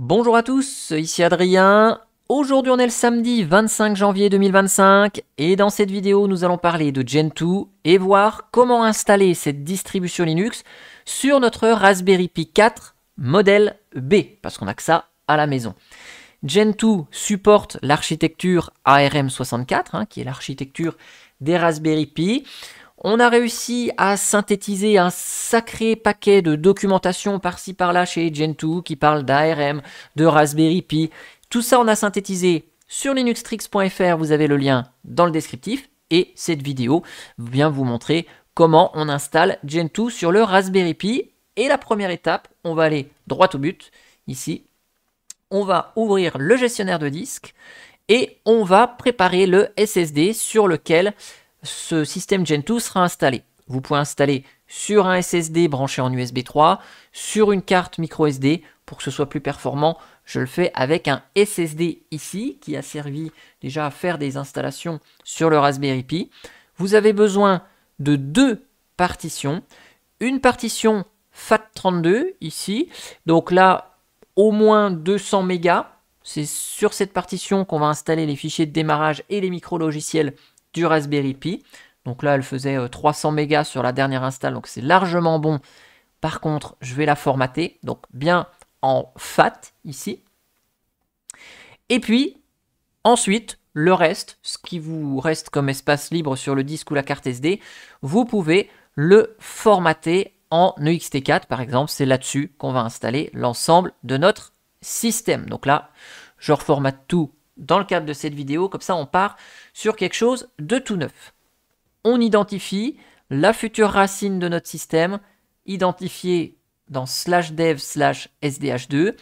Bonjour à tous, ici Adrien. Aujourd'hui on est le samedi 25 janvier 2025 et dans cette vidéo nous allons parler de Gentoo et voir comment installer cette distribution Linux sur notre Raspberry Pi 4 modèle B parce qu'on n'a que ça à la maison. Gentoo supporte l'architecture ARM64 qui est l'architecture des Raspberry Pi. On a réussi à synthétiser un sacré paquet de documentation par-ci par-là chez Gentoo qui parle d'ARM, de Raspberry Pi. Tout ça, on a synthétisé sur linuxtricks.fr. Vous avez le lien dans le descriptif. Et cette vidéo vient vous montrer comment on installe Gentoo sur le Raspberry Pi. Et la première étape, on va aller droit au but. Ici, on va ouvrir le gestionnaire de disque et on va préparer le SSD sur lequel ce système Gentoo sera installé. Vous pouvez installer sur un SSD branché en USB 3, sur une carte micro SD pour que ce soit plus performant. Je le fais avec un SSD ici qui a servi déjà à faire des installations sur le Raspberry Pi. Vous avez besoin de deux partitions. Une partition FAT32 ici. Donc là, au moins 200 mégas. C'est sur cette partition qu'on va installer les fichiers de démarrage et les micro-logiciels du Raspberry Pi. Donc là, elle faisait 300 mégas sur la dernière install, donc c'est largement bon. Par contre, je vais la formater, donc bien en FAT ici. Et puis, ensuite, le reste, ce qui vous reste comme espace libre sur le disque ou la carte SD, vous pouvez le formater en ext4, par exemple. C'est là-dessus qu'on va installer l'ensemble de notre système. Donc là, je reformate tout dans le cadre de cette vidéo, comme ça on part sur quelque chose de tout neuf. On identifie la future racine de notre système, identifiée dans /dev/sdh2,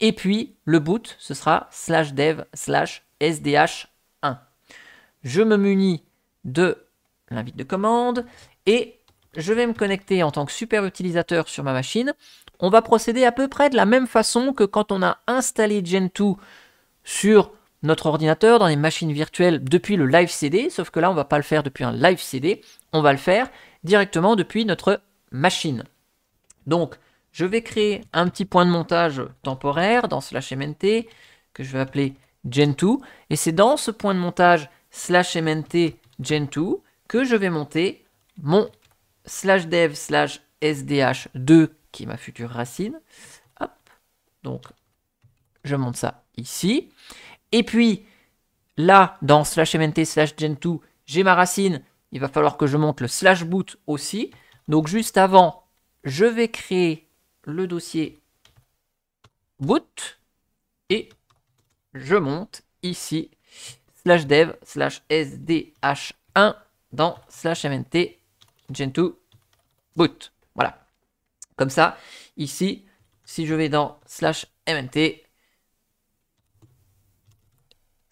et puis le boot, ce sera /dev/sdh1. Je me munis de l'invite de commande, et je vais me connecter en tant que super utilisateur sur ma machine. On va procéder à peu près de la même façon que quand on a installé Gentoo sur notre ordinateur dans les machines virtuelles depuis le live CD, sauf que là on va pas le faire depuis un live CD, on va le faire directement depuis notre machine. Donc je vais créer un petit point de montage temporaire dans /mnt que je vais appeler Gentoo, et c'est dans ce point de montage /mnt Gentoo que je vais monter mon /dev/sdh2 qui est ma future racine. Hop. Donc je monte ça ici. Et puis, là, dans /mnt/gentoo, j'ai ma racine. Il va falloir que je monte le /boot aussi. Donc, juste avant, je vais créer le dossier boot. Et je monte ici /dev/sdh1 dans /mnt gentoo boot. Voilà. Comme ça, ici, si je vais dans /mnt,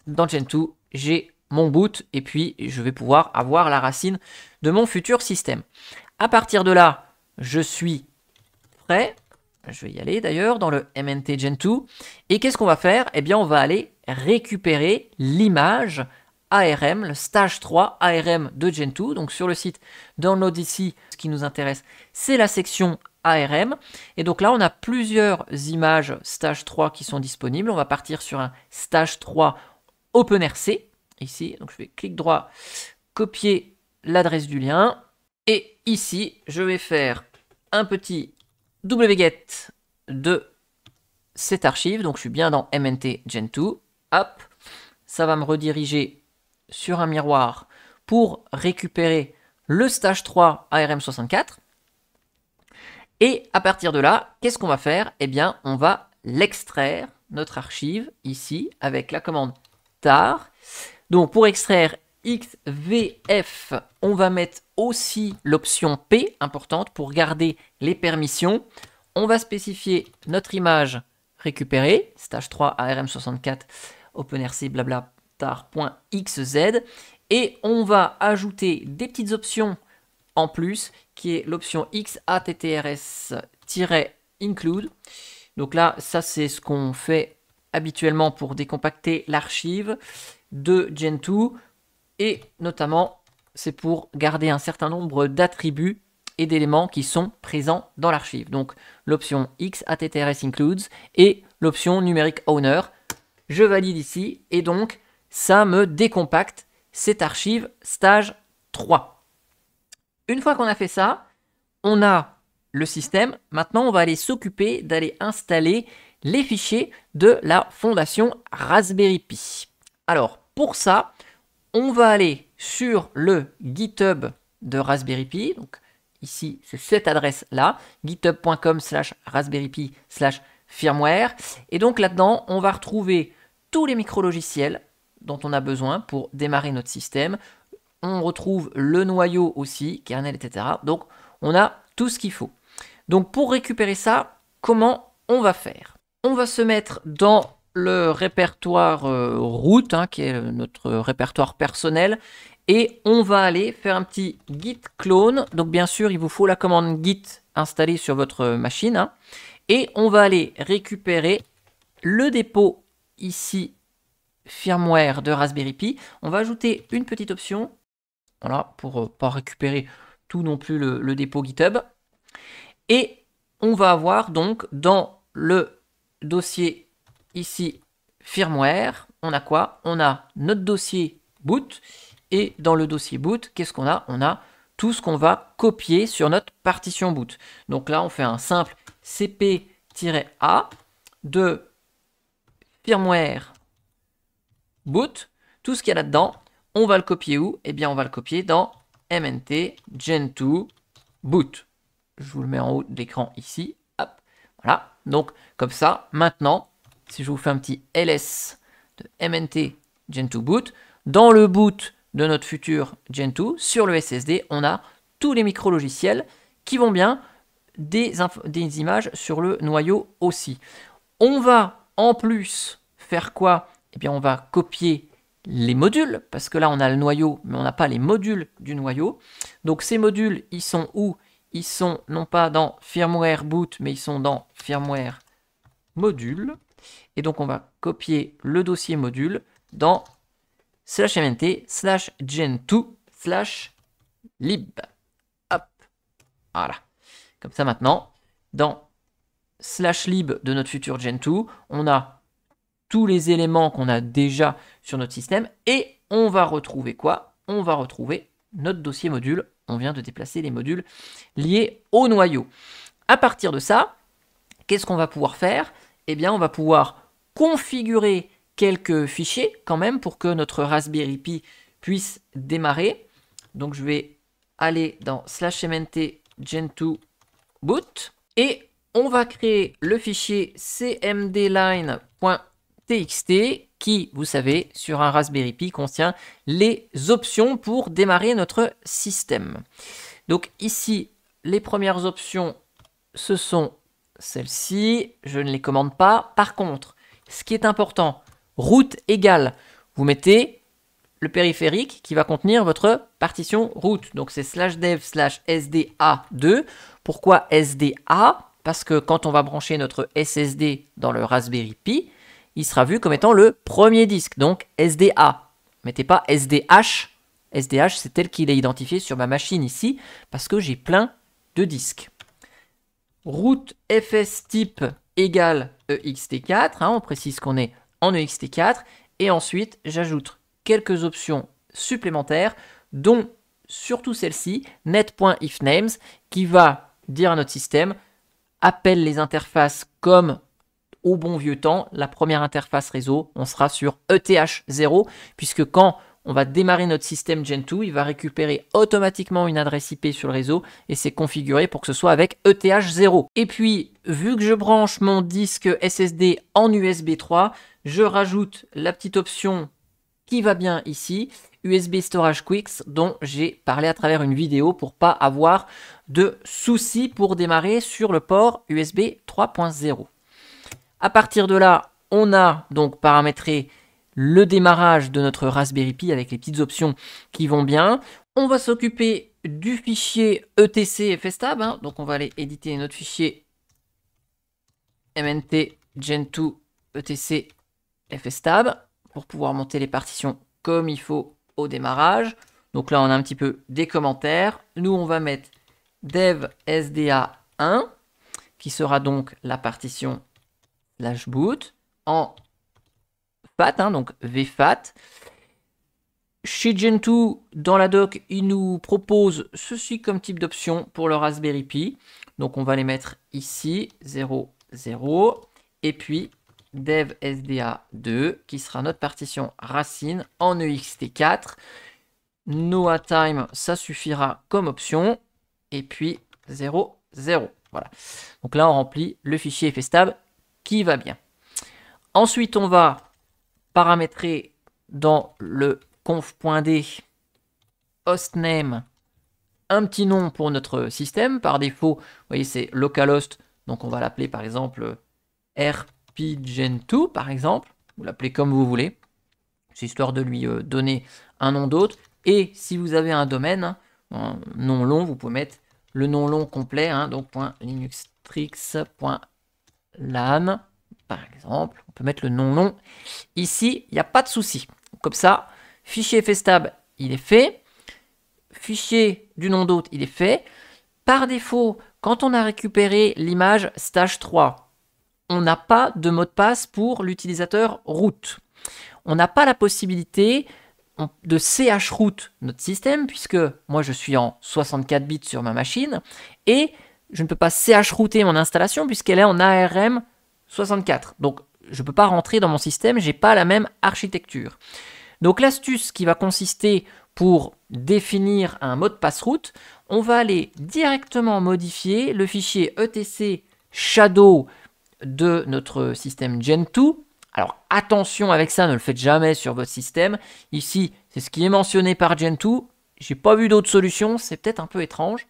dans Gentoo, j'ai mon boot et puis je vais pouvoir avoir la racine de mon futur système. À partir de là, je suis prêt. Je vais y aller d'ailleurs dans le mnt Gentoo. Et qu'est-ce qu'on va faire? Eh bien, on va aller récupérer l'image ARM, le stage 3 ARM de Gentoo. Donc sur le site Download ici, ce qui nous intéresse, c'est la section ARM. Et donc là, on a plusieurs images stage 3 qui sont disponibles. On va partir sur un stage 3 OpenRC, ici, donc je vais clic droit, copier l'adresse du lien, et ici, je vais faire un petit wget de cette archive, donc je suis bien dans mnt Gentoo, hop, ça va me rediriger sur un miroir pour récupérer le stage 3 ARM64, et à partir de là, qu'est-ce qu'on va faire? Eh bien, on va l'extraire, notre archive, ici, avec la commande tar. Donc pour extraire XVF, on va mettre aussi l'option P, importante pour garder les permissions. On va spécifier notre image récupérée, stage 3 ARM64 OpenRC blabla tar.xz, et on va ajouter des petites options en plus, qui est l'option xattrs-include. Donc là, ça c'est ce qu'on fait habituellement pour décompacter l'archive de Gentoo, et notamment c'est pour garder un certain nombre d'attributs et d'éléments qui sont présents dans l'archive. Donc l'option XATTRS includes et l'option numérique owner. Je valide ici et donc ça me décompacte cette archive stage 3. Une fois qu'on a fait ça, on a le système. Maintenant, on va aller s'occuper d'aller installer les fichiers de la fondation Raspberry Pi. Alors, pour ça, on va aller sur le GitHub de Raspberry Pi. Donc, ici, c'est cette adresse-là, github.com/raspberrypi/firmware. Et donc, là-dedans, on va retrouver tous les micro-logiciels dont on a besoin pour démarrer notre système. On retrouve le noyau aussi, kernel, etc. Donc, on a tout ce qu'il faut. Donc, pour récupérer ça, comment on va faire? On va se mettre dans le répertoire root, qui est notre répertoire personnel, et on va aller faire un petit git clone. Donc, bien sûr, il vous faut la commande git installée sur votre machine, et on va aller récupérer le dépôt ici, firmware de Raspberry Pi. On va ajouter une petite option, voilà, pour pas récupérer tout non plus le dépôt GitHub. Et on va avoir donc dans le dossier ici firmware, on a quoi? On a notre dossier boot. Et dans le dossier boot, qu'est-ce qu'on a? On a tout ce qu'on va copier sur notre partition boot. Donc là, on fait un simple cp-a de firmware boot. Tout ce qu'il y a là-dedans, on va le copier où? Eh bien, on va le copier dans mnt gen2 boot. Je vous le mets en haut de l'écran ici. Hop, voilà. Donc, comme ça, maintenant, si je vous fais un petit ls de mnt gen2 boot, dans le boot de notre futur gen2, sur le SSD, on a tous les micro-logiciels qui vont bien, des images sur le noyau aussi. On va en plus faire quoi? Eh bien, on va copier les modules, parce que là, on a le noyau, mais on n'a pas les modules du noyau. Donc, ces modules, ils sont où? Ils sont non pas dans firmware boot, mais ils sont dans firmware module. Et donc, on va copier le dossier module dans /mnt/gen2/lib. Hop, voilà. Comme ça, maintenant, dans /lib de notre futur gen2, on a tous les éléments qu'on a déjà sur notre système. Et on va retrouver quoi? On va retrouver notre dossier module. On vient de déplacer les modules liés au noyau. À partir de ça, qu'est-ce qu'on va pouvoir faire? Eh bien, on va pouvoir configurer quelques fichiers quand même pour que notre Raspberry Pi puisse démarrer. Donc, je vais aller dans /mnt gen2 boot et on va créer le fichier cmdline.txt qui, vous savez, sur un Raspberry Pi contient les options pour démarrer notre système. Donc ici, les premières options, ce sont celles-ci. Je ne les commande pas. Par contre, ce qui est important, root égale, vous mettez le périphérique qui va contenir votre partition root. Donc c'est /dev/sda2. Pourquoi SDA? Parce que quand on va brancher notre SSD dans le Raspberry Pi, il sera vu comme étant le premier disque, donc SDA. Mettez pas SDH. SDH, c'est tel qu'il est identifié sur ma machine ici, parce que j'ai plein de disques. Root fs type égale ext4, on précise qu'on est en ext4, et ensuite j'ajoute quelques options supplémentaires, dont surtout celle-ci, net.ifnames, qui va dire à notre système, appelle les interfaces comme au bon vieux temps, la première interface réseau, on sera sur ETH0, puisque quand on va démarrer notre système Gen2, il va récupérer automatiquement une adresse IP sur le réseau et c'est configuré pour que ce soit avec ETH0. Et puis, vu que je branche mon disque SSD en USB 3, je rajoute la petite option qui va bien ici, USB Storage Quicks, dont j'ai parlé à travers une vidéo pour pas avoir de soucis pour démarrer sur le port USB 3.0. À partir de là, on a donc paramétré le démarrage de notre Raspberry Pi avec les petites options qui vont bien. On va s'occuper du fichier etc fstab. Donc on va aller éditer notre fichier mnt gen2 etc fstab pour pouvoir monter les partitions comme il faut au démarrage. Donc là, on a un petit peu des commentaires. Nous, on va mettre dev SDA1, qui sera donc la partition /boot en FAT, hein, donc vfat. Chez Gentoo, dans la doc, il nous propose ceci comme type d'option pour le Raspberry Pi. Donc on va les mettre ici, 0, 0. Et puis dev SDA2, qui sera notre partition racine en ext4. NoaTime, ça suffira comme option. Et puis 0, 0. Voilà. Donc là, on remplit le fichier fstab qui va bien. Ensuite, on va paramétrer dans le conf.d hostname un petit nom pour notre système. Par défaut, vous voyez, c'est localhost. Donc, on va l'appeler par exemple rpgen2, par exemple. Vous l'appelez comme vous voulez. C'est histoire de lui donner un nom d'autre. Et si vous avez un domaine, un nom long, vous pouvez mettre le nom long complet, hein, donc .linuxtrix.lan, par exemple. On peut mettre le nom long. Ici, il n'y a pas de souci. Comme ça, fichier fstab, il est fait. Fichier du nom d'hôte, il est fait. Par défaut, quand on a récupéré l'image stage 3, on n'a pas de mot de passe pour l'utilisateur root. On n'a pas la possibilité de chroot notre système, puisque moi je suis en 64 bits sur ma machine, et je ne peux pas chrouter mon installation puisqu'elle est en ARM 64. Donc je ne peux pas rentrer dans mon système, j'ai pas la même architecture. Donc l'astuce qui va consister pour définir un mot de passe root, on va aller directement modifier le fichier etc shadow de notre système Gentoo. Alors attention avec ça, ne le faites jamais sur votre système. Ici, c'est ce qui est mentionné par Gentoo. J'ai pas vu d'autre solution, c'est peut-être un peu étrange.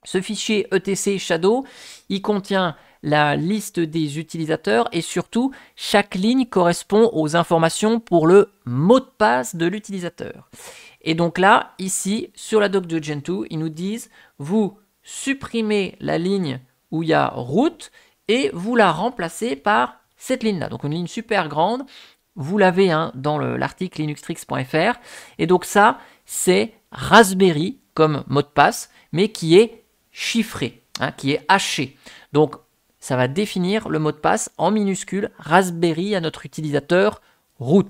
Ce fichier etc shadow, il contient la liste des utilisateurs et surtout, chaque ligne correspond aux informations pour le mot de passe de l'utilisateur. Et donc là, ici, sur la doc de Gentoo, ils nous disent, vous supprimez la ligne où il y a root et vous la remplacez par cette ligne-là. Donc une ligne super grande, vous l'avez hein, dans l'article linuxtrix.fr. Et donc ça, c'est Raspberry comme mot de passe, mais qui est chiffré, hein, qui est haché. Donc ça va définir le mot de passe en minuscule Raspberry à notre utilisateur root.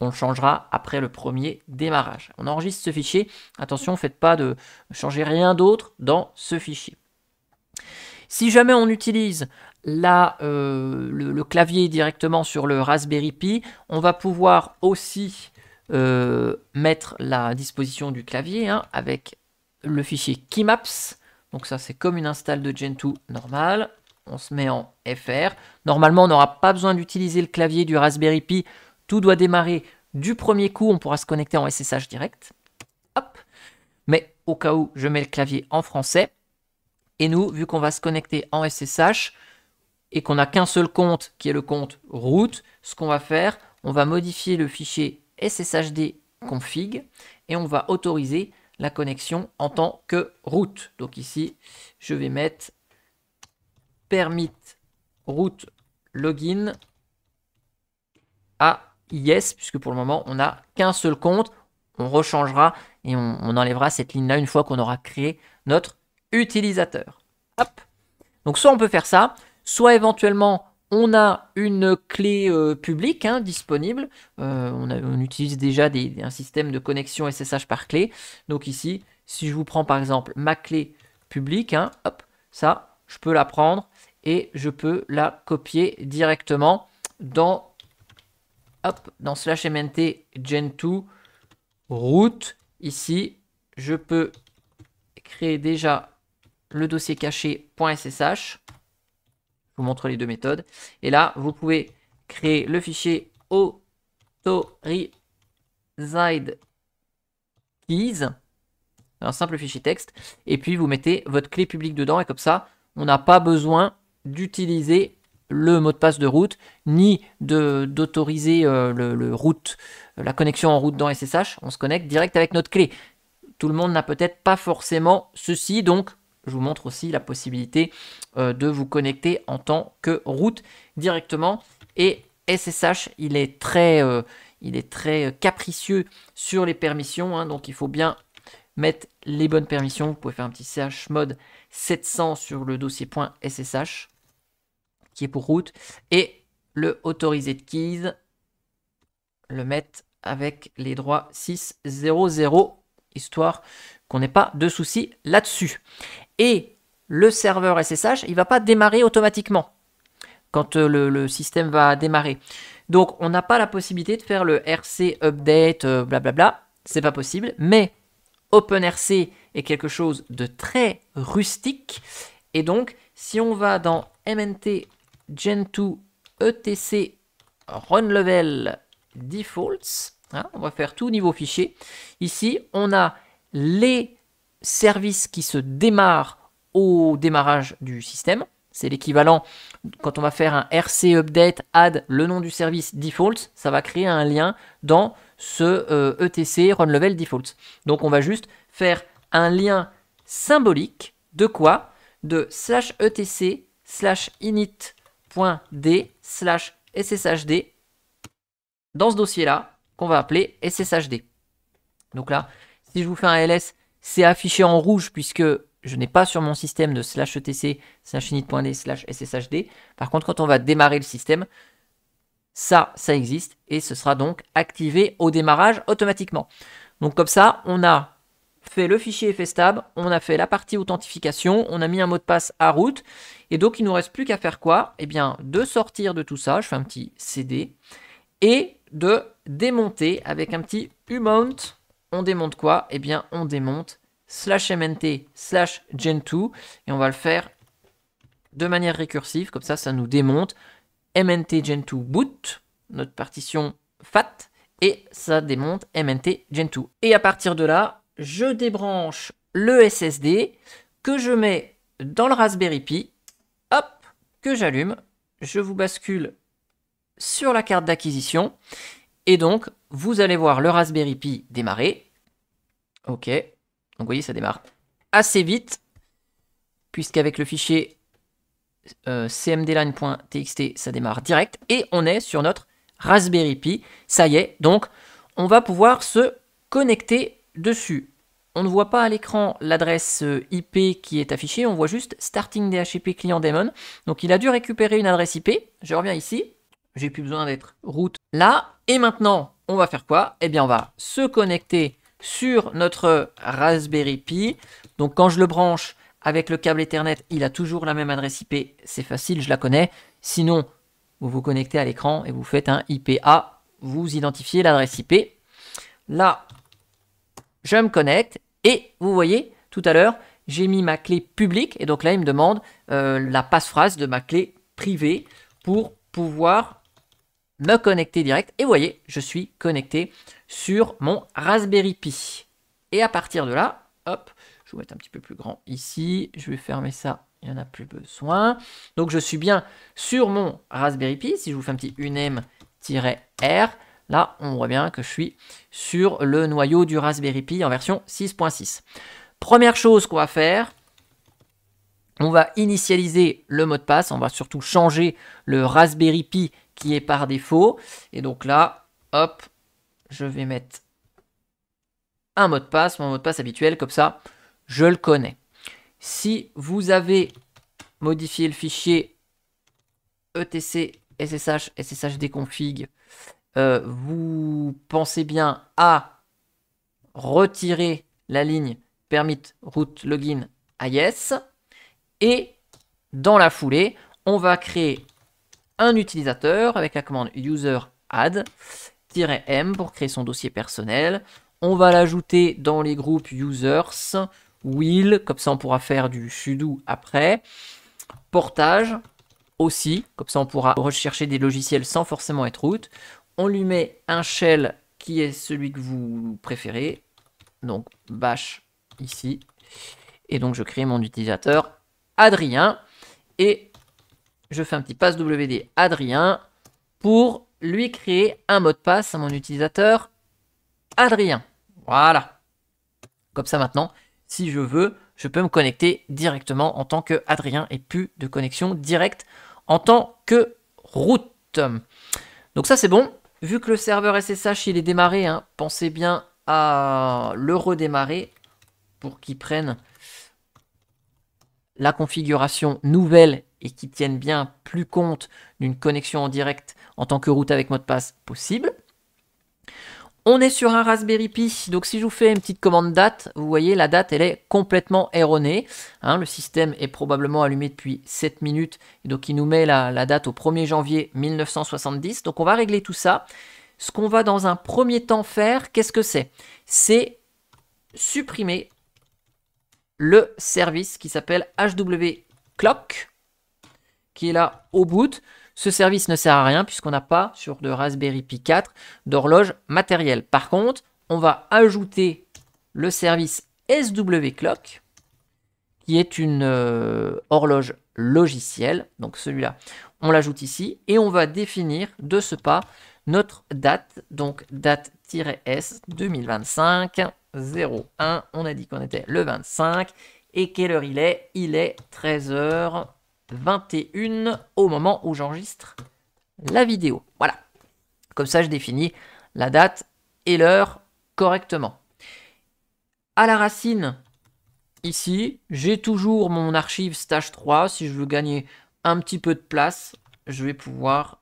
On le changera après le premier démarrage. On enregistre ce fichier. Attention, faites pas de changer rien d'autre dans ce fichier. Si jamais on utilise le clavier directement sur le Raspberry Pi, on va pouvoir aussi mettre la disposition du clavier hein, avec le fichier keymaps. Donc ça, c'est comme une install de Gentoo normale. On se met en FR. Normalement, on n'aura pas besoin d'utiliser le clavier du Raspberry Pi. Tout doit démarrer du premier coup. On pourra se connecter en SSH direct. Hop. Mais au cas où, je mets le clavier en français. Et nous, vu qu'on va se connecter en SSH et qu'on n'a qu'un seul compte, qui est le compte root, ce qu'on va faire, on va modifier le fichier sshd config et on va autoriser la connexion en tant que root. Donc ici, je vais mettre permit root login à yes, puisque pour le moment, on n'a qu'un seul compte. On rechangera et on enlèvera cette ligne-là une fois qu'on aura créé notre utilisateur. Hop. Donc soit on peut faire ça, soit éventuellement on a une clé publique hein, disponible. On utilise déjà un système de connexion SSH par clé. Donc ici, si je vous prends par exemple ma clé publique, hein, hop, ça, je peux la prendre et je peux la copier directement dans /mnt gentoo root. Ici, je peux créer déjà le dossier caché .ssh. Je vous montre les deux méthodes. Et là, vous pouvez créer le fichier authorized keys, un simple fichier texte, et puis vous mettez votre clé publique dedans, et comme ça, on n'a pas besoin d'utiliser le mot de passe de root, ni d'autoriser le root, la connexion en root dans SSH. On se connecte direct avec notre clé. Tout le monde n'a peut-être pas forcément ceci, donc je vous montre aussi la possibilité de vous connecter en tant que root directement. Et SSH, il est très capricieux sur les permissions, hein, donc il faut bien mettre les bonnes permissions. Vous pouvez faire un petit chmod 700 sur le dossier .ssh qui est pour route. Et le authorized keys, le mettre avec les droits 600, histoire qu'on n'ait pas de soucis là-dessus. Et le serveur SSH, il ne va pas démarrer automatiquement quand le système va démarrer. Donc, on n'a pas la possibilité de faire le RC update, blablabla. C'est pas possible. Mais OpenRC est quelque chose de très rustique. Et donc, si on va dans MNT Gen2 ETC Run Level Defaults, hein, on va faire tout niveau fichier. Ici, on a les services qui se démarrent au démarrage du système. C'est l'équivalent quand on va faire un RC update, add le nom du service default, ça va créer un lien dans ce ETC run level default. Donc on va juste faire un lien symbolique de quoi? De /etc/init.d/sshd dans ce dossier-là qu'on va appeler sshd. Donc là, si je vous fais un ls, c'est affiché en rouge puisque je n'ai pas sur mon système de /etc/init.d/sshd. Par contre, quand on va démarrer le système, ça existe et ce sera donc activé au démarrage automatiquement. Donc comme ça, on a fait le fichier fstab, on a fait la partie authentification, on a mis un mot de passe à root et donc il ne nous reste plus qu'à faire quoi? Eh bien, de sortir de tout ça, je fais un petit cd et de démonter avec un petit umount. On démonte quoi? Eh bien, on démonte /mnt/gen2 et on va le faire de manière récursive, comme ça nous démonte mnt gen2 boot, notre partition fat, et ça démonte mnt gen2. Et à partir de là, je débranche le SSD que je mets dans le Raspberry Pi, hop, que j'allume, je vous bascule sur la carte d'acquisition, et donc vous allez voir le Raspberry Pi démarrer. Ok. Donc vous voyez, ça démarre assez vite, puisqu'avec le fichier cmdline.txt, ça démarre direct, et on est sur notre Raspberry Pi. Ça y est, donc on va pouvoir se connecter dessus. On ne voit pas à l'écran l'adresse IP qui est affichée, on voit juste starting DHCP client daemon. Donc il a dû récupérer une adresse IP. Je reviens ici, j'ai plus besoin d'être root là. Et maintenant, on va faire quoi? Eh bien, on va se connecter sur notre Raspberry Pi. Donc quand je le branche avec le câble Ethernet, il a toujours la même adresse IP. C'est facile, je la connais. Sinon, vous vous connectez à l'écran et vous faites un IPA. Vous identifiez l'adresse IP. Là, je me connecte et vous voyez, tout à l'heure, j'ai mis ma clé publique. Et donc là, il me demande la passphrase de ma clé privée pour pouvoir me connecter direct. Et vous voyez, je suis connecté sur mon Raspberry Pi. Et à partir de là, hop, je vais vous mettre un petit peu plus grand ici. Je vais fermer ça, il n'y en a plus besoin. Donc je suis bien sur mon Raspberry Pi. Si je vous fais un petit unem-r, là, on voit bien que je suis sur le noyau du Raspberry Pi en version 6.6. Première chose qu'on va faire, on va initialiser le mot de passe. On va surtout changer le Raspberry Pi qui est par défaut. Et donc là, hop, je vais mettre un mot de passe, mon mot de passe habituel, comme ça, je le connais. Si vous avez modifié le fichier etc ssh sshd-config, vous pensez bien à retirer la ligne permit root login yes, et dans la foulée, on va créer un utilisateur avec la commande user add-m pour créer son dossier personnel. On va l'ajouter dans les groupes users, will, comme ça on pourra faire du sudo après. Portage aussi, comme ça on pourra rechercher des logiciels sans forcément être root. On lui met un shell qui est celui que vous préférez. Donc bash ici. Et donc je crée mon utilisateur Adrien. Et je fais un petit passe wd Adrien pour lui créer un mot de passe à mon utilisateur Adrien. Voilà. Comme ça maintenant, si je veux, je peux me connecter directement en tant que Adrien et plus de connexion directe en tant que root. Donc ça c'est bon. Vu que le serveur SSH il est démarré, hein, pensez bien à le redémarrer pour qu'ils prennent la configuration nouvelle et qu'ils tiennent bien plus compte d'une connexion en direct en tant que route avec mot de passe possible. On est sur un Raspberry Pi, donc si je vous fais une petite commande date, vous voyez la date elle est complètement erronée. Le système est probablement allumé depuis 7 minutes, et donc il nous met la date au 1er janvier 1970. Donc on va régler tout ça. Ce qu'on va dans un premier temps faire, qu'est-ce que c'est? C'est supprimer le service qui s'appelle HW Clock, qui est là au bout. Ce service ne sert à rien puisqu'on n'a pas sur de Raspberry Pi 4 d'horloge matérielle. Par contre, on va ajouter le service SW Clock, qui est une horloge logicielle. Donc celui-là, on l'ajoute ici et on va définir de ce pas notre date. Donc date-S 2025 01. On a dit qu'on était le 25. Et quelle heure il est? Il est 13h21 au moment où j'enregistre la vidéo. Voilà. Comme ça, je définis la date et l'heure correctement. À la racine, ici, j'ai toujours mon archive stage 3. Si je veux gagner un petit peu de place, je vais pouvoir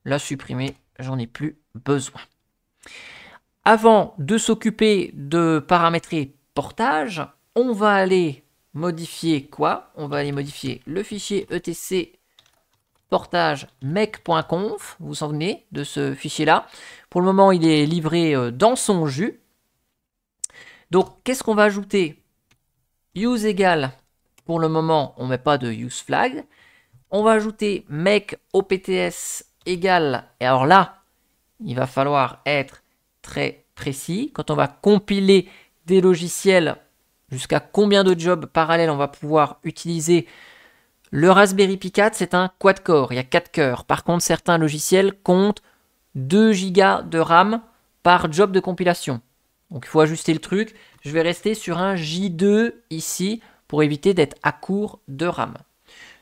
la supprimer. J'en ai plus besoin. Avant de s'occuper de paramétrer portage, on va aller modifier quoi? On va aller modifier le fichier etc portage mec.conf. Vous vous souvenez de ce fichier-là? Pour le moment, il est livré dans son jus. Donc, qu'est-ce qu'on va ajouter? Use égale, pour le moment, on ne met pas de use flag. On va ajouter make opts égale, et alors là, il va falloir être très précis. Quand on va compiler des logiciels, jusqu'à combien de jobs parallèles on va pouvoir utiliser. Le Raspberry Pi 4, c'est un quad-core, il y a 4 cœurs. Par contre, certains logiciels comptent 2 Go de RAM par job de compilation. Donc, il faut ajuster le truc. Je vais rester sur un J2 ici pour éviter d'être à court de RAM.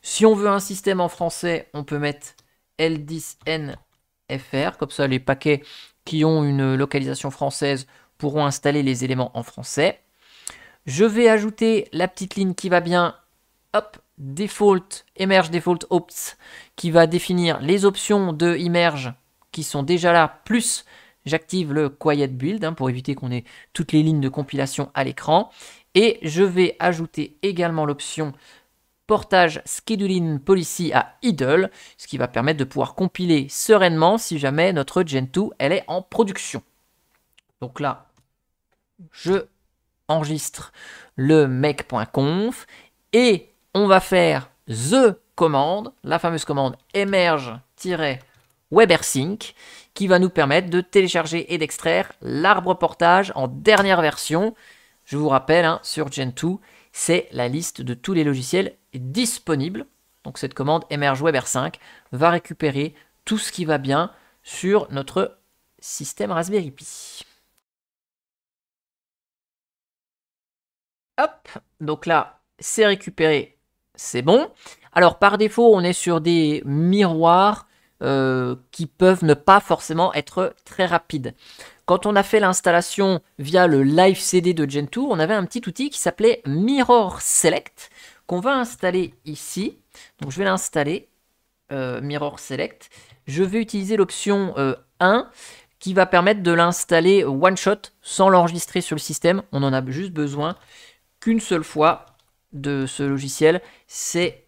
Si on veut un système en français, on peut mettre L10NFR. Comme ça, les paquets qui ont une localisation française pourront installer les éléments en français. Je vais ajouter la petite ligne qui va bien. Hop, default, emerge default opts, qui va définir les options de emerge qui sont déjà là, plus j'active le quiet build pour éviter qu'on ait toutes les lignes de compilation à l'écran. Et je vais ajouter également l'option portage scheduling policy à idle, ce qui va permettre de pouvoir compiler sereinement si jamais notre Gentoo elle est en production. Donc là, je enregistre le make.conf et on va faire the commande, la fameuse commande emerge-webersync qui va nous permettre de télécharger et d'extraire l'arbre portage en dernière version. Je vous rappelle, sur Gentoo, c'est la liste de tous les logiciels disponibles. Donc cette commande emerge-webersync va récupérer tout ce qui va bien sur notre système Raspberry Pi. Hop, donc là, c'est récupéré, c'est bon. Alors par défaut, on est sur des miroirs qui peuvent ne pas forcément être très rapides. Quand on a fait l'installation via le live CD de Gentoo, on avait un petit outil qui s'appelait Mirror Select, qu'on va installer ici. Donc je vais l'installer, Mirror Select. Je vais utiliser l'option 1 qui va permettre de l'installer one shot sans l'enregistrer sur le système. On en a juste besoin qu'une seule fois de ce logiciel. C'est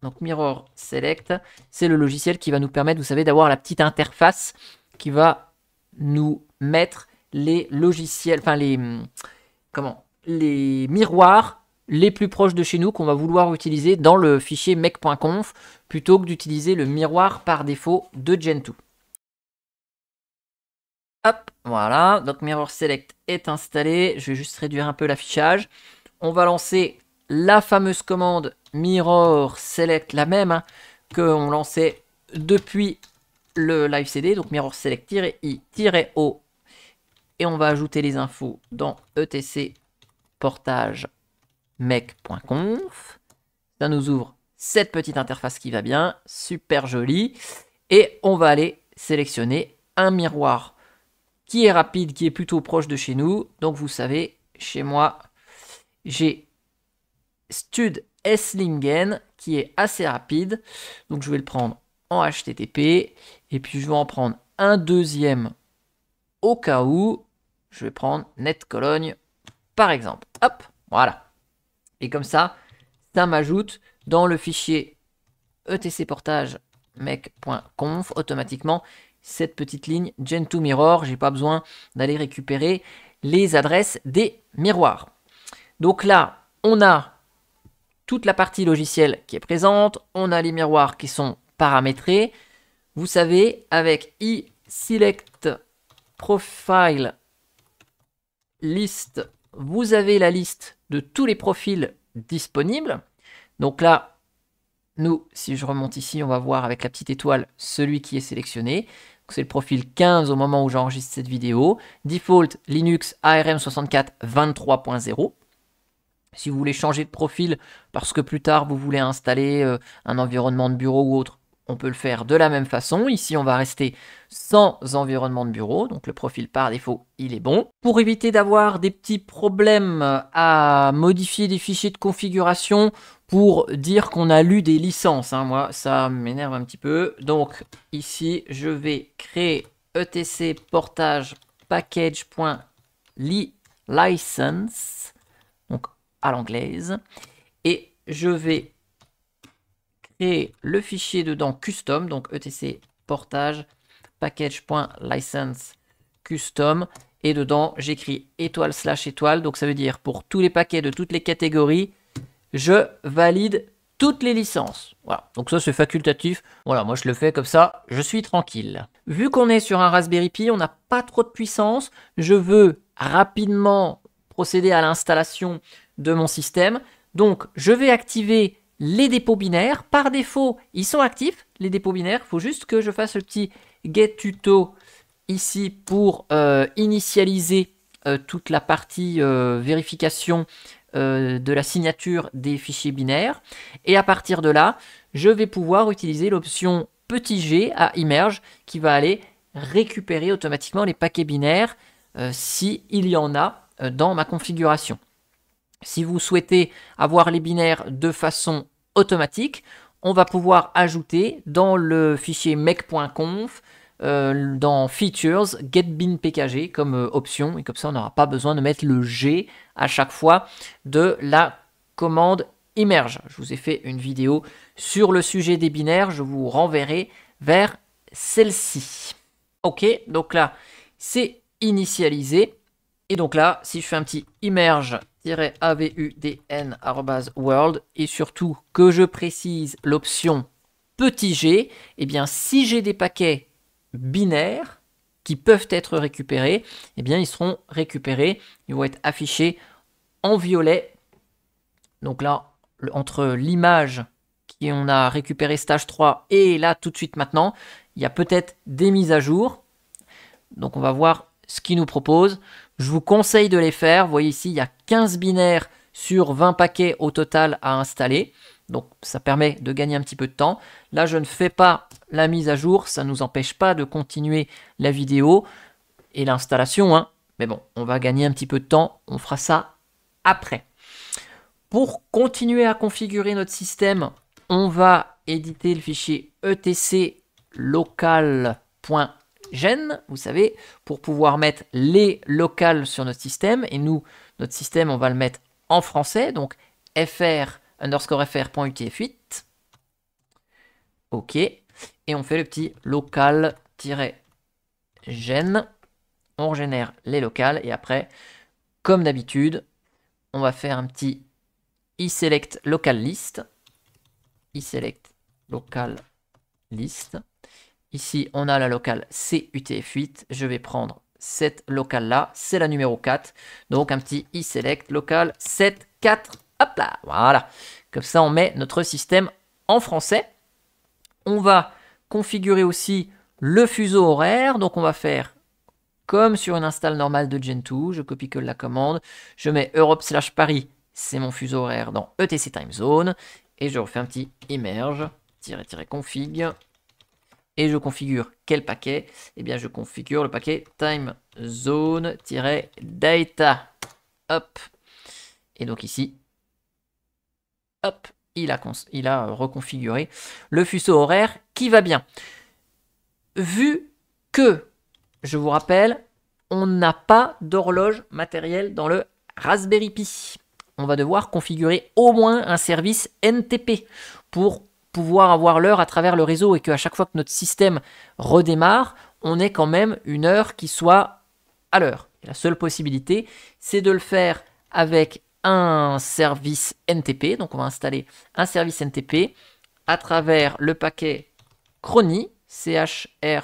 donc Mirror Select, c'est le logiciel qui va nous permettre, vous savez, d'avoir la petite interface qui va nous mettre les logiciels, enfin les miroirs les plus proches de chez nous qu'on va vouloir utiliser dans le fichier mec.conf plutôt que d'utiliser le miroir par défaut de Gentoo. Hop, voilà, donc Mirror Select est installé. Je vais juste réduire un peu l'affichage. On va lancer la fameuse commande Mirror Select, la même qu'on lançait depuis le live CD, donc Mirror Select-i-o, et on va ajouter les infos dans etc portage mec.conf. Ça nous ouvre cette petite interface qui va bien, super jolie, et on va aller sélectionner un miroir qui est rapide, qui est plutôt proche de chez nous. Donc vous savez, chez moi, j'ai Stud Esslingen qui est assez rapide. Donc je vais le prendre en HTTP. Et puis je vais en prendre un deuxième au cas où. Je vais prendre NetCologne par exemple. Hop, voilà. Et comme ça m'ajoute dans le fichier etc portage mec.conf automatiquement cette petite ligne Gentoo Mirror. J'ai pas besoin d'aller récupérer les adresses des miroirs. Donc là, on a toute la partie logicielle qui est présente. On a les miroirs qui sont paramétrés. Vous savez, avec iSelect Profile List, vous avez la liste de tous les profils disponibles. Donc là, nous, si je remonte ici, on va voir avec la petite étoile celui qui est sélectionné. C'est le profil 15 au moment où j'enregistre cette vidéo. Default Linux ARM64 23.0. Si vous voulez changer de profil parce que plus tard vous voulez installer un environnement de bureau ou autre, on peut le faire de la même façon. Ici, on va rester sans environnement de bureau. Donc, le profil par défaut, il est bon. Pour éviter d'avoir des petits problèmes à modifier des fichiers de configuration pour dire qu'on a lu des licences, hein, moi, ça m'énerve un petit peu. Donc, ici, je vais créer etc portage package.license, donc à l'anglaise. Et je vais créer le fichier dedans custom, donc etc portage package.license custom, et dedans j'écris étoile / étoile, donc ça veut dire pour tous les paquets de toutes les catégories, je valide toutes les licences. Voilà, donc ça c'est facultatif. Voilà, moi je le fais comme ça, je suis tranquille. Vu qu'on est sur un Raspberry Pi, on n'a pas trop de puissance, je veux rapidement procéder à l'installation de mon système, donc je vais activer les dépôts binaires. Par défaut, ils sont actifs, les dépôts binaires. Il faut juste que je fasse le petit get tuto ici pour initialiser toute la partie vérification de la signature des fichiers binaires. Et à partir de là, je vais pouvoir utiliser l'option petit g à immerge qui va aller récupérer automatiquement les paquets binaires s'il y en a dans ma configuration. Si vous souhaitez avoir les binaires de façon automatique, on va pouvoir ajouter dans le fichier mec.conf, dans Features, getBinPKG comme option, et comme ça on n'aura pas besoin de mettre le G à chaque fois de la commande immerge. Je vous ai fait une vidéo sur le sujet des binaires, je vous renverrai vers celle-ci. Ok, donc là c'est initialisé. Et donc là, si je fais un petit immerge-avudn@world et surtout que je précise l'option petit g, eh bien si j'ai des paquets binaires qui peuvent être récupérés, eh bien ils seront récupérés, ils vont être affichés en violet. Donc là, entre l'image qu'on a récupéré stage 3 et là tout de suite maintenant, il y a peut-être des mises à jour. Donc on va voir ce qu'il nous propose. Je vous conseille de les faire. Vous voyez ici, il y a 15 binaires sur 20 paquets au total à installer. Donc ça permet de gagner un petit peu de temps. Là, je ne fais pas la mise à jour. Ça ne nous empêche pas de continuer la vidéo et l'installation, hein. Mais bon, on va gagner un petit peu de temps. On fera ça après. Pour continuer à configurer notre système, on va éditer le fichier etc local.gen, vous savez, pour pouvoir mettre les locales sur notre système. Et nous, notre système, on va le mettre en français, donc fr_fr.utf8. OK. Et on fait le petit local-gen. On régénère les locales. Et après, comme d'habitude, on va faire un petit iSelect local list. iSelect local list. Ici, on a la locale CUTF8. Je vais prendre cette locale-là. C'est la numéro 4. Donc, un petit iSelect local 7.4. Hop là, voilà. Comme ça, on met notre système en français. On va configurer aussi le fuseau horaire. Donc, on va faire comme sur une install normale de Gentoo. Je copie-colle la commande. Je mets Europe/Paris. C'est mon fuseau horaire dans ETC Time Zone. Et je refais un petit immerge, -config. Et je configure quel paquet? Eh bien, je configure le paquet time zone-data. Hop. Et donc ici, hop, il a reconfiguré le fuseau horaire qui va bien. Vu que, je vous rappelle, on n'a pas d'horloge matérielle dans le Raspberry Pi, on va devoir configurer au moins un service NTP pour pouvoir avoir l'heure à travers le réseau et qu'à chaque fois que notre système redémarre, on ait quand même une heure qui soit à l'heure. La seule possibilité, c'est de le faire avec un service NTP. Donc on va installer un service NTP à travers le paquet Chrony, C-H-R-O-N-Y.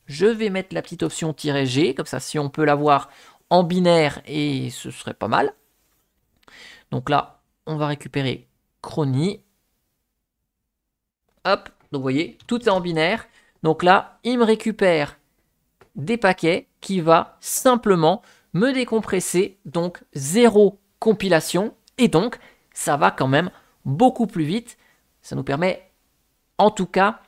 Je vais mettre la petite option "-G", comme ça si on peut l'avoir en binaire, et ce serait pas mal. Donc là, on va récupérer Chrony. Hop, donc vous voyez, tout est en binaire. Donc là, il me récupère des paquets qui va simplement me décompresser, donc zéro compilation, et donc ça va quand même beaucoup plus vite. Ça nous permet en tout cas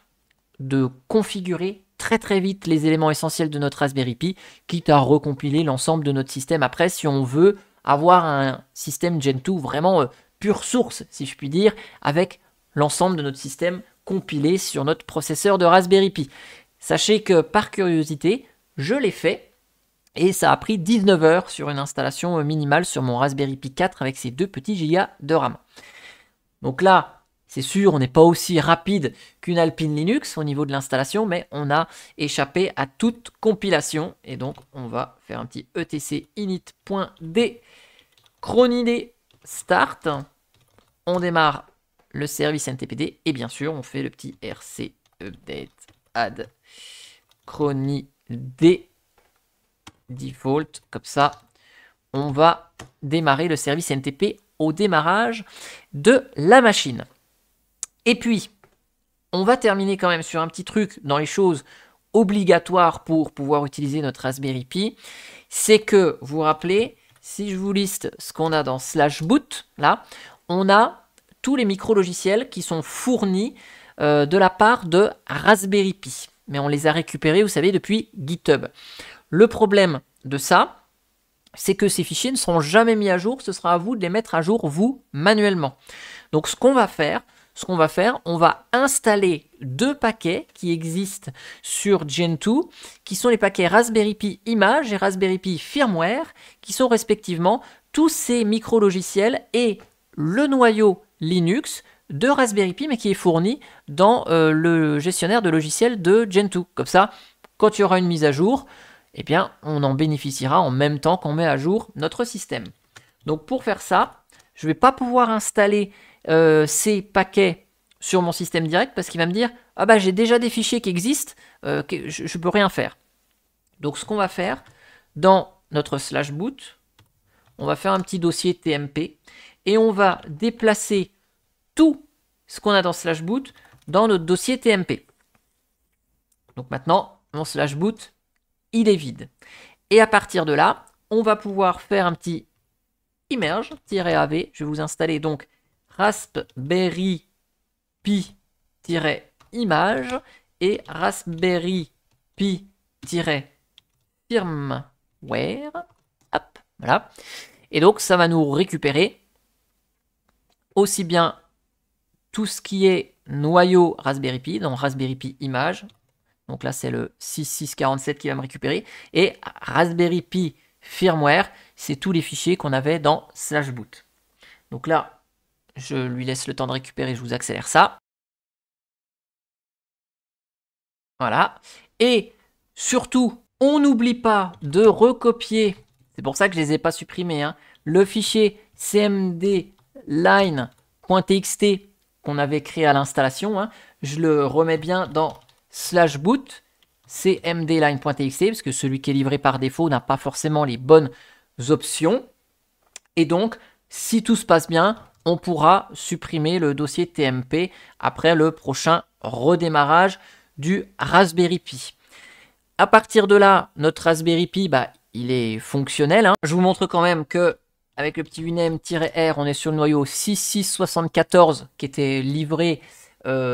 de configurer très vite les éléments essentiels de notre Raspberry Pi, quitte à recompiler l'ensemble de notre système après si on veut avoir un système Gen 2 vraiment pure source, si je puis dire, avec l'ensemble de notre système compilé sur notre processeur de Raspberry Pi. Sachez que par curiosité, je l'ai fait et ça a pris 19 heures sur une installation minimale sur mon Raspberry Pi 4 avec ses 2 petits gigas de RAM. Donc là, c'est sûr, on n'est pas aussi rapide qu'une Alpine Linux au niveau de l'installation, mais on a échappé à toute compilation. Et donc, on va faire un petit etc init.d chrony start. On démarre le service NTPD et bien sûr, on fait le petit rc update add chrony default. Comme ça, on va démarrer le service NTP au démarrage de la machine. Et puis, on va terminer quand même sur un petit truc dans les choses obligatoires pour pouvoir utiliser notre Raspberry Pi. C'est que, vous vous rappelez, si je vous liste ce qu'on a dans /boot, là, on a tous les micro-logiciels qui sont fournis de la part de Raspberry Pi. Mais on les a récupérés, vous savez, depuis GitHub. Le problème de ça, c'est que ces fichiers ne seront jamais mis à jour. Ce sera à vous de les mettre à jour, vous, manuellement. Donc, ce qu'on va faire, on va installer 2 paquets qui existent sur Gen 2, qui sont les paquets Raspberry Pi Image et Raspberry Pi Firmware, qui sont respectivement tous ces micro-logiciels et le noyau Linux de Raspberry Pi, mais qui est fourni dans le gestionnaire de logiciels de Gen 2. Comme ça, quand il y aura une mise à jour, eh bien, on en bénéficiera en même temps qu'on met à jour notre système. Donc pour faire ça, je ne vais pas pouvoir installer ces paquets sur mon système direct parce qu'il va me dire « Ah bah j'ai déjà des fichiers qui existent, je ne peux rien faire ». Donc ce qu'on va faire, dans notre /boot, on va faire un petit dossier TMP et on va déplacer tout ce qu'on a dans /boot dans notre dossier TMP. Donc maintenant, mon /boot, il est vide. Et à partir de là, on va pouvoir faire un petit immerge-av. Je vais vous installer donc Raspberry Pi-image et Raspberry Pi-firmware. Hop, voilà. Et donc, ça va nous récupérer aussi bien tout ce qui est noyau Raspberry Pi, donc Raspberry Pi image. Donc là, c'est le 6647 qui va me récupérer. Et Raspberry Pi firmware, c'est tous les fichiers qu'on avait dans /boot. Donc là, je lui laisse le temps de récupérer, je vous accélère ça. Voilà. Et surtout, on n'oublie pas de recopier, c'est pour ça que je ne les ai pas supprimés, hein, le fichier cmdline.txt qu'on avait créé à l'installation. Hein. Je le remets bien dans /boot cmdline.txt parce que celui qui est livré par défaut n'a pas forcément les bonnes options. Et donc, si tout se passe bien, on pourra supprimer le dossier TMP après le prochain redémarrage du Raspberry Pi. À partir de là, notre Raspberry Pi, il est fonctionnel. Hein. Je vous montre quand même que avec le petit uname-r, on est sur le noyau 6674 qui était livré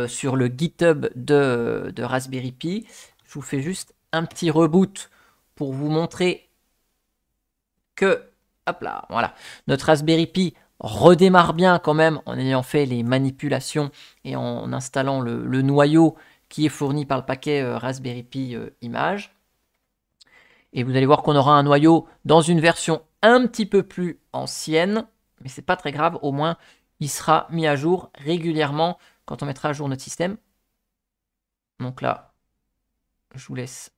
sur le GitHub de Raspberry Pi. Je vous fais juste un petit reboot pour vous montrer que, hop là, voilà, notre Raspberry Pi redémarre bien quand même en ayant fait les manipulations et en installant le noyau qui est fourni par le paquet Raspberry Pi Image. Et vous allez voir qu'on aura un noyau dans une version un petit peu plus ancienne, mais c'est pas très grave, au moins il sera mis à jour régulièrement quand on mettra à jour notre système. Donc là, je vous laisse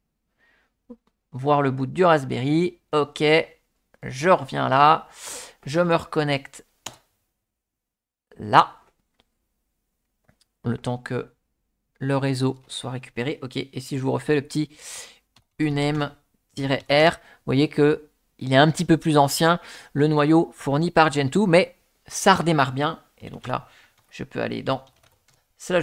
voir le bout du Raspberry. Ok, je reviens là, je me reconnecte là, le temps que le réseau soit récupéré. Ok, et si je vous refais le petit unem-r, vous voyez que il est un petit peu plus ancien, le noyau fourni par Gentoo, mais ça redémarre bien. Et donc là, je peux aller dans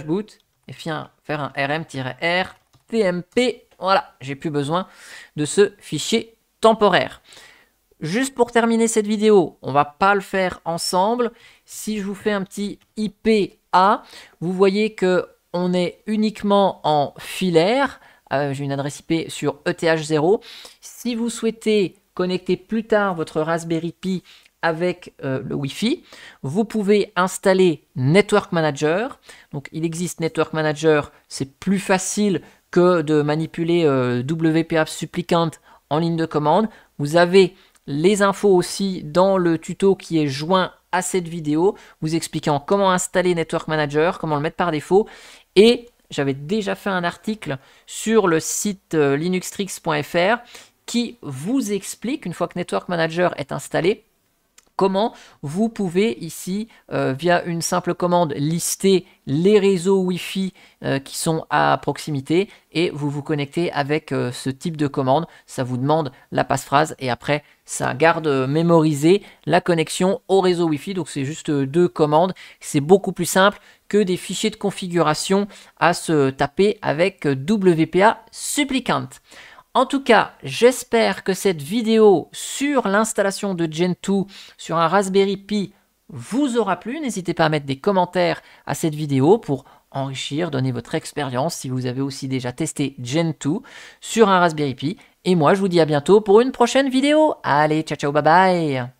/boot et faire un rm-r tmp. Voilà, j'ai plus besoin de ce fichier temporaire. Juste pour terminer cette vidéo, on va pas le faire ensemble. Si je vous fais un petit IPA, vous voyez que on est uniquement en filaire. J'ai une adresse IP sur ETH0. Si vous souhaitez connecter plus tard votre Raspberry Pi avec le Wi-Fi, vous pouvez installer Network Manager. Donc il existe Network Manager, c'est plus facile que de manipuler WPA Supplicant en ligne de commande. Vous avez les infos aussi dans le tuto qui est joint à cette vidéo, vous expliquant comment installer Network Manager, comment le mettre par défaut. Et j'avais déjà fait un article sur le site linuxtricks.fr qui vous explique, une fois que Network Manager est installé, comment vous pouvez ici, via une simple commande, lister les réseaux Wi-Fi qui sont à proximité et vous vous connectez avec ce type de commande. Ça vous demande la passphrase et après, ça garde mémorisé la connexion au réseau Wi-Fi. Donc, c'est juste 2 commandes. C'est beaucoup plus simple que des fichiers de configuration à se taper avec WPA Supplicant. En tout cas, j'espère que cette vidéo sur l'installation de Gentoo sur un Raspberry Pi vous aura plu. N'hésitez pas à mettre des commentaires à cette vidéo pour enrichir, donner votre expérience si vous avez aussi déjà testé Gentoo sur un Raspberry Pi. Et moi, je vous dis à bientôt pour une prochaine vidéo. Allez, ciao, ciao, bye bye!